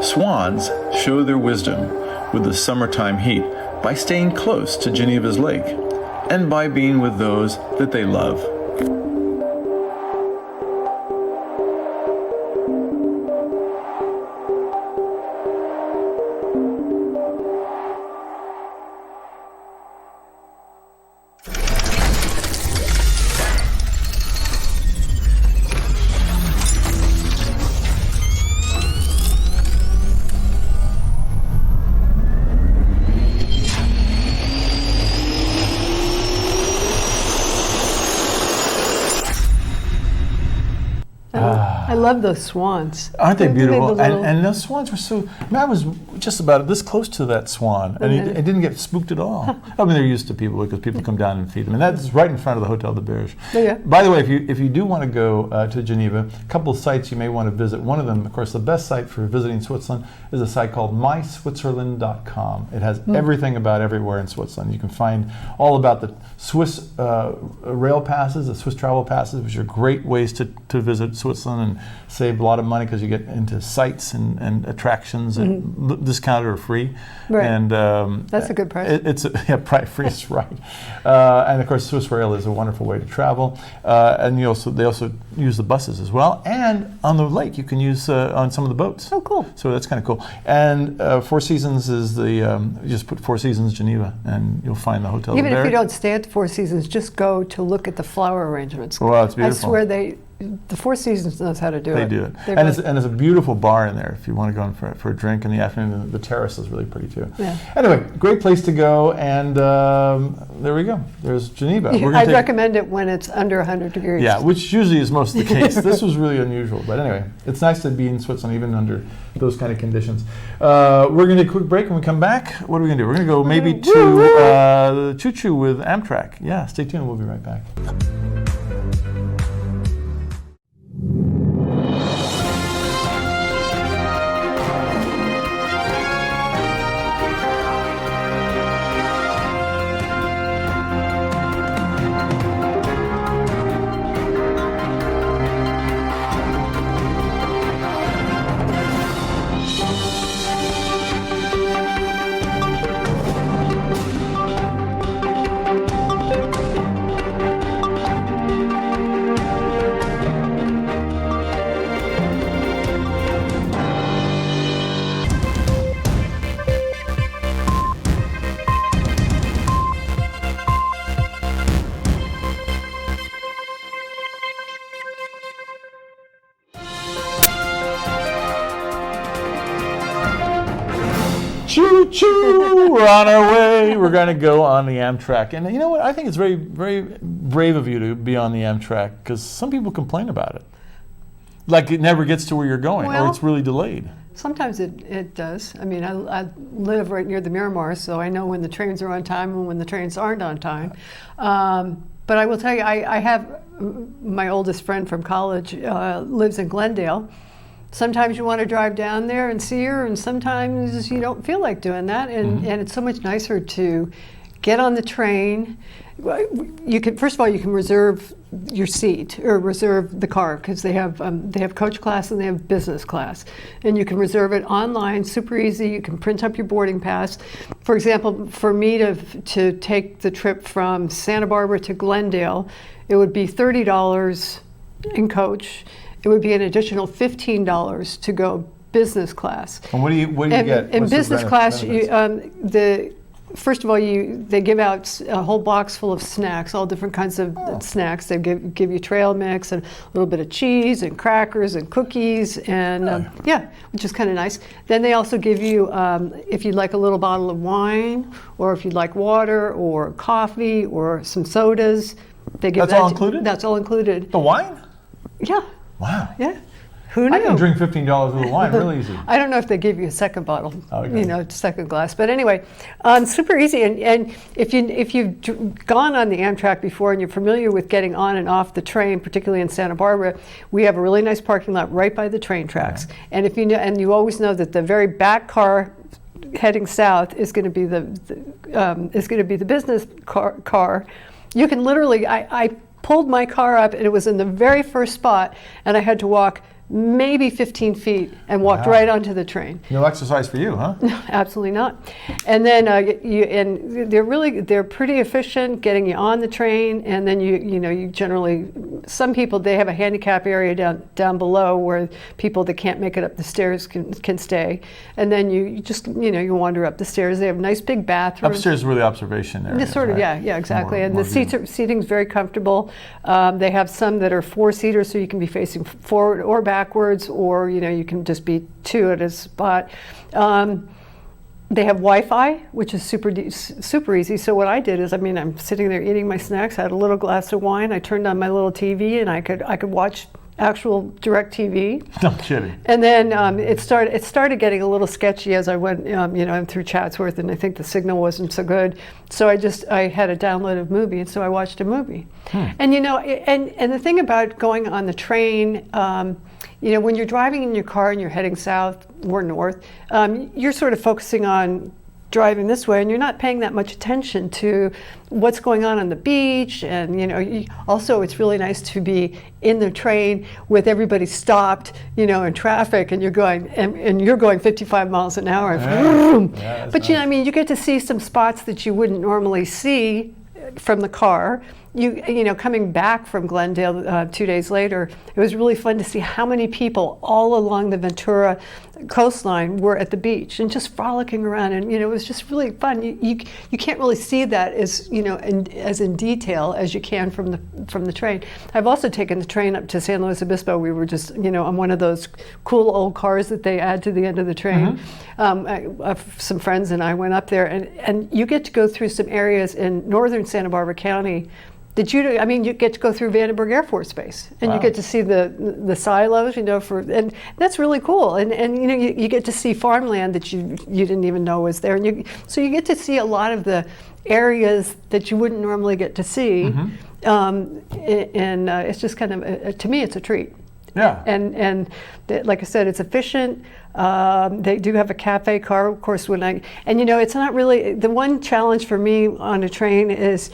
Swans show their wisdom with the summertime heat by staying close to Geneva's lake and by being with those that they love. I love those swans. Aren't they beautiful? Little... And those swans were so. I mean, I was just about this close to that swan, and it didn't get spooked at all. I mean, they're used to people because people come down and feed them, and that's right in front of the Hotel de Berge. Oh, yeah. By the way, if you do want to go to Geneva, a couple of sites you may want to visit. One of them, of course, the best site for visiting Switzerland is a site called myswitzerland.com. It has everything about everywhere in Switzerland. You can find all about the Swiss rail passes, the Swiss travel passes, which are great ways to visit Switzerland and save a lot of money because you get into sites and attractions and discounted or free. Right. And that's a good price. It's free is right. And of course, Swiss rail is a wonderful way to travel. And they also use the buses as well. And on the lake, you can use on some of the boats. Oh, cool. So that's kind of cool. And Four Seasons is you just put Four Seasons Geneva, and you'll find the hotel. Even there. if you don't stay at the Four Seasons, just go to look at the flower arrangements. Well, it's beautiful. I swear the Four Seasons knows how to do it. They do it. And there's a beautiful bar in there if you want to go in for a drink in the afternoon. The terrace is really pretty too. Yeah. Anyway, great place to go. And there we go. There's Geneva. I'd recommend it when it's under 100 degrees. Yeah, which usually is most of the case. This was really unusual. But anyway, it's nice to be in Switzerland even under those kind of conditions. We're going to take a quick break. When we come back, what are we going to do? We're going to go maybe to Choo Choo with Amtrak. Yeah, stay tuned. We'll be right back. Choo-choo! We're on our way. We're going to go on the Amtrak. And you know what? I think it's very, very brave of you to be on the Amtrak because some people complain about it. Like it never gets to where you're going or it's really delayed. Sometimes it does. I mean, I live right near the Miramar, so I know when the trains are on time and when the trains aren't on time. But I will tell you, I have my oldest friend from college lives in Glendale. Sometimes you want to drive down there and see her, and sometimes you don't feel like doing that. And it's so much nicer to get on the train. You can, first of all, you can reserve your seat or reserve the car because they have coach class and they have business class, and you can reserve it online, super easy. You can print up your boarding pass. For example, for me to take the trip from Santa Barbara to Glendale, it would be $30 in coach. It would be an additional $15 to go business class. And what do you get? In business class, first of all, they give out a whole box full of snacks, all different kinds of snacks. They give you trail mix and a little bit of cheese and crackers and cookies and which is kind of nice. Then they also give you, if you'd like a little bottle of wine, or if you'd like water or coffee or some sodas, they give all included? That's all included. The wine? Yeah. Wow. Yeah. Who knew? I can drink $15 worth of wine really easy. I don't know if they give you a second bottle, okay. Second glass. But anyway, super easy. And if you've gone on the Amtrak before and you're familiar with getting on and off the train, particularly in Santa Barbara, we have a really nice parking lot right by the train tracks. Okay. And if you know, and you always know that the very back car heading south is going to be the business car. You can literally, I pulled my car up and it was in the very first spot, and I had to walk maybe 15 feet and walked right onto the train. No exercise for you, huh? No, absolutely not. And then they're pretty efficient getting you on the train, and then you generally, some people, they have a handicap area down below where people that can't make it up the stairs can stay, and then you just you wander up the stairs. They have a nice big bathroom. Upstairs is really observation area. Sort of, right? yeah, exactly. And the seating's very comfortable. They have some that are 4-seaters, so you can be facing forward or backwards, or you can just be two at a spot. They have Wi-Fi, which is super easy. So what I did is, I'm sitting there eating my snacks, I had a little glass of wine, I turned on my little TV, and I could watch actual direct TV. No kidding. And then it started getting a little sketchy as I went, through Chatsworth, and I think the signal wasn't so good. So I had a downloaded movie, and so I watched a movie. And and the thing about going on the train, when you're driving in your car and you're heading south or north, you're sort of focusing on driving this way, and you're not paying that much attention to what's going on the beach. And also it's really nice to be in the train with everybody stopped, in traffic, and you're going 55 miles an hour. But nice. You get to see some spots that you wouldn't normally see from the car. Coming back from Glendale 2 days later, it was really fun to see how many people all along the Ventura coastline were at the beach and just frolicking around, and it was just really fun. You can't really see that as as in detail as you can from the train. I've also taken the train up to San Luis Obispo. We were just on one of those cool old cars that they add to the end of the train. Some friends and I went up there, and you get to go through some areas in northern Santa Barbara County. You get to go through Vandenberg Air Force Base, and you get to see the silos, and that's really cool. And you get to see farmland that you didn't even know was there, and so you get to see a lot of the areas that you wouldn't normally get to see. It's just kind of to me, it's a treat. Yeah. And like I said, it's efficient. They do have a cafe car, of course. It's not really the one challenge for me on a train is.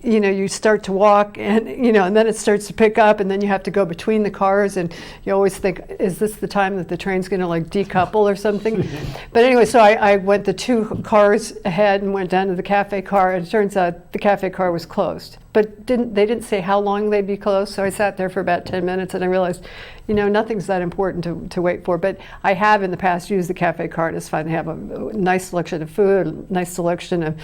You start to walk, and and then it starts to pick up, and then you have to go between the cars, and you always think, is this the time that the train's going to decouple or something? But anyway, so I went the 2 cars ahead and went down to the cafe car, and it turns out the cafe car was closed. But they didn't say how long they'd be closed, so I sat there for about 10 minutes, and I realized, nothing's that important to wait for. But I have in the past used the cafe car, and it's fun. They have a nice selection of food, a nice selection of,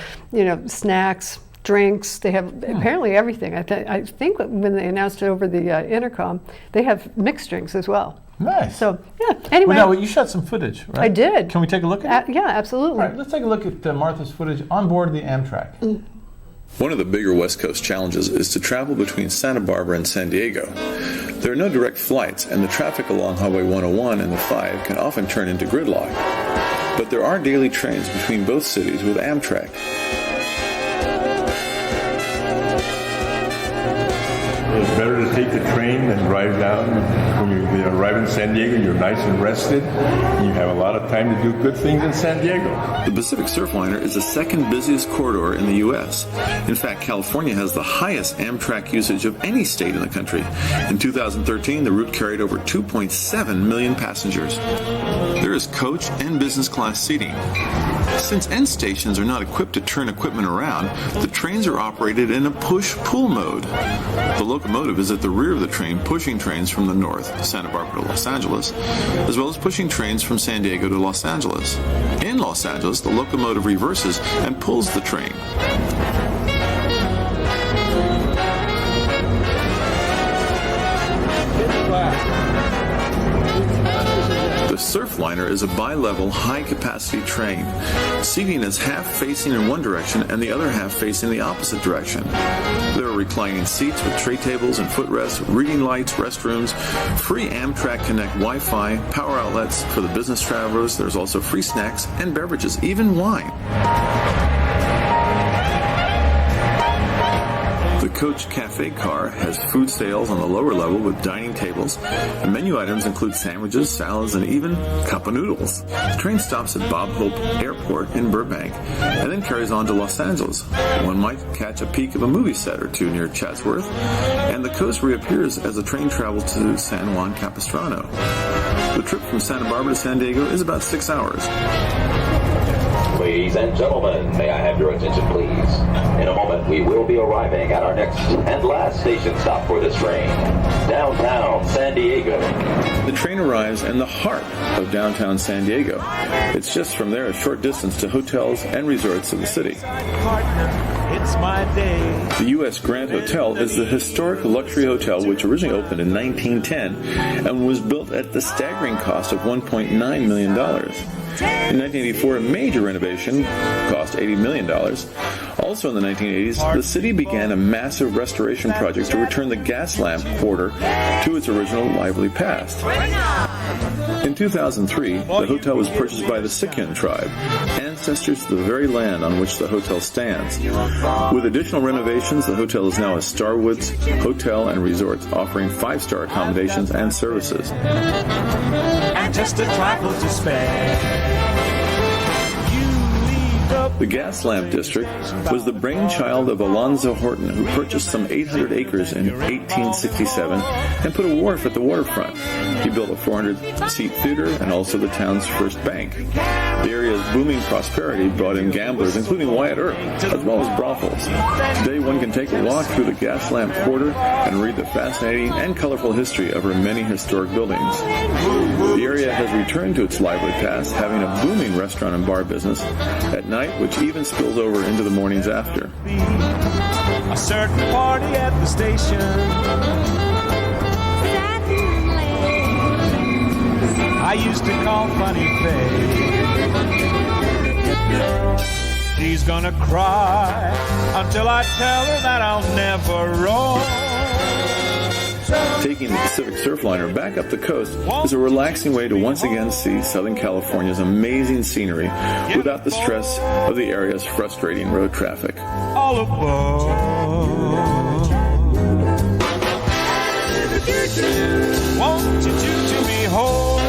snacks, drinks. They have apparently everything. I think when they announced it over the intercom, they have mixed drinks as well. Nice. So, yeah. Anyway. Well, you shot some footage, right? I did. Can we take a look at it? Yeah, absolutely. All right, let's take a look at Martha's footage on board the Amtrak. One of the bigger West Coast challenges is to travel between Santa Barbara and San Diego. There are no direct flights, and the traffic along Highway 101 and the 5 can often turn into gridlock. But there are daily trains between both cities with Amtrak. It's better to take the train than drive down. When you arrive in San Diego, you're nice and rested. You have a lot of time to do good things in San Diego. The Pacific Surfliner is the second busiest corridor in the U.S. In fact, California has the highest Amtrak usage of any state in the country. In 2013, the route carried over 2.7 million passengers. There is coach and business class seating. Since end stations are not equipped to turn equipment around, the trains are operated in a push-pull mode. The locomotive is at the rear of the train, pushing trains from the north, Santa Barbara to Los Angeles, as well as pushing trains from San Diego to Los Angeles. In Los Angeles, the locomotive reverses and pulls the train. The Surfliner is a bi-level, high-capacity train. Seating is half facing in one direction and the other half facing the opposite direction. There are reclining seats with tray tables and footrests, reading lights, restrooms, free Amtrak Connect Wi-Fi, power outlets for the business travelers. There's also free snacks and beverages, even wine. The coach cafe car has food sales on the lower level with dining tables. The menu items include sandwiches, salads, and even cup of noodles. The train stops at Bob Hope Airport in Burbank and then carries on to Los Angeles. One might catch a peek of a movie set or two near Chatsworth, and the coast reappears as the train travels to San Juan Capistrano. The trip from Santa Barbara to San Diego is about 6 hours. Ladies and gentlemen, may I have your attention, please? In a moment, we will be arriving at our next and last station stop for this train, downtown San Diego. The train arrives in the heart of downtown San Diego. It's just from there a short distance to hotels and resorts of the city. It's my day. The U.S. Grand Hotel is the historic luxury hotel which originally opened in 1910 and was built at the staggering cost of $1.9 million. In 1984, a major renovation cost cost $80 million. Also in the 1980s, the city began a massive restoration project to return the gas lamp quarter to its original lively past. In 2003, the hotel was purchased by the Sikin tribe, ancestors to the very land on which the hotel stands. With additional renovations, the hotel is now a Starwoods Hotel and Resort, offering 5-star accommodations and services. And just a trifle to spare. The Gas Lamp District was the brainchild of Alonzo Horton, who purchased some 800 acres in 1867 and put a wharf at the waterfront. He built a 400-seat theater and also the town's first bank. The area's booming prosperity brought in gamblers, including Wyatt Earp, as well as brothels. Today, one can take a walk through the Gas Lamp Quarter and read the fascinating and colorful history of her many historic buildings. The area has returned to its lively past, having a booming restaurant and bar business at night, which even spills over into the mornings after. A certain party at the station. I used to call Funny Face. She's gonna cry until I tell her that I'll never roam. Taking the Pacific Surfliner back up the coast is a relaxing way to once again see Southern California's amazing scenery without the stress of the area's frustrating road traffic. All aboard. Won't you do me home?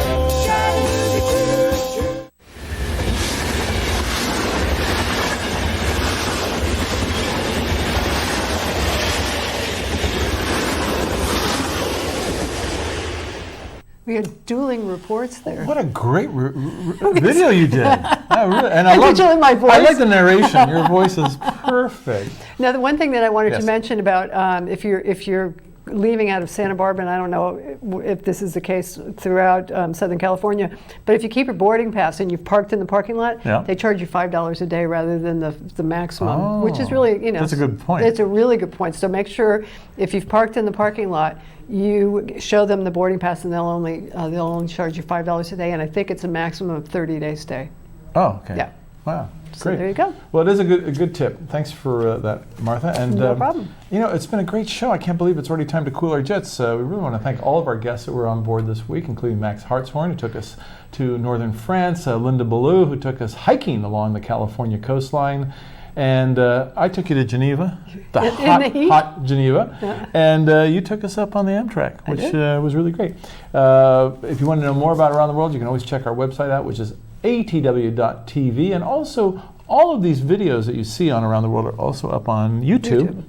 We had dueling reports there. What a great video you did. And I my voice. I like the narration. Your voice is perfect. Now, the one thing that I wanted to mention about if you're leaving out of Santa Barbara, and I don't know if this is the case throughout Southern California, but if you keep your boarding pass and you've parked in the parking lot, they charge you $5 a day rather than the maximum, which is really, that's a good point. It's a really good point. So make sure if you've parked in the parking lot, you show them the boarding pass, and they'll only charge you $5 a day, and I think it's a maximum of 30-day stay. Oh, okay. Yeah. Wow. So Great. there you go. Well, it is a good tip. Thanks for that, Martha. And no problem. You know, it's been a great show. I can't believe it's already time to cool our jets. We really want to thank all of our guests that were on board this week, including Max Hartshorne, who took us to northern France, Linda Ballou, who took us hiking along the California coastline, and I took you to Geneva, the hot Geneva, and you took us up on the Amtrak, which was really great. If you want to know more about Around the World, you can always check our website out, which is atw.tv, and also all of these videos that you see on Around the World are also up on YouTube.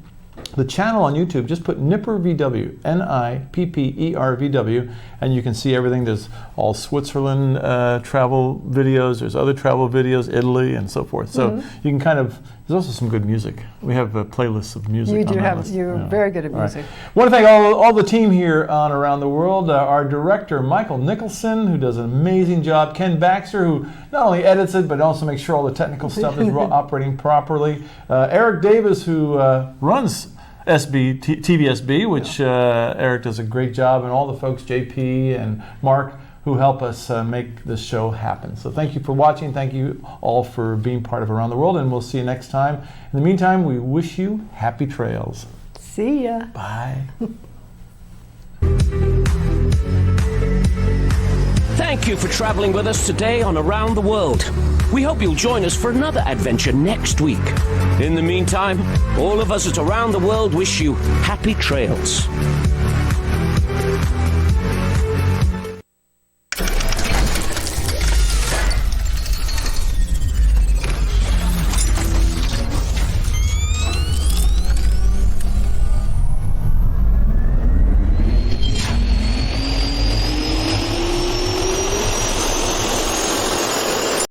The channel on YouTube, just put Nipper VW, NIPPER-VW, and you can see everything. There's all Switzerland travel videos, there's other travel videos, Italy, and so forth. So you can kind of, there's also some good music. We have playlists of music. You do have, you're very good at music. Right. I want to thank all the team here on Around the World. Our director, Michael Nicholson, who does an amazing job. Ken Baxter, who not only edits it, but also makes sure all the technical stuff is operating properly. Eric Davis, who runs TVSB, which Eric does a great job, and all the folks, JP and Mark, who help us make this show happen. So thank you for watching. Thank you all for being part of Around the World, and we'll see you next time. In the meantime, we wish you happy trails. See ya. Bye. Thank you for traveling with us today on Around the World. We hope you'll join us for another adventure next week. In the meantime, all of us at Around the World wish you happy trails.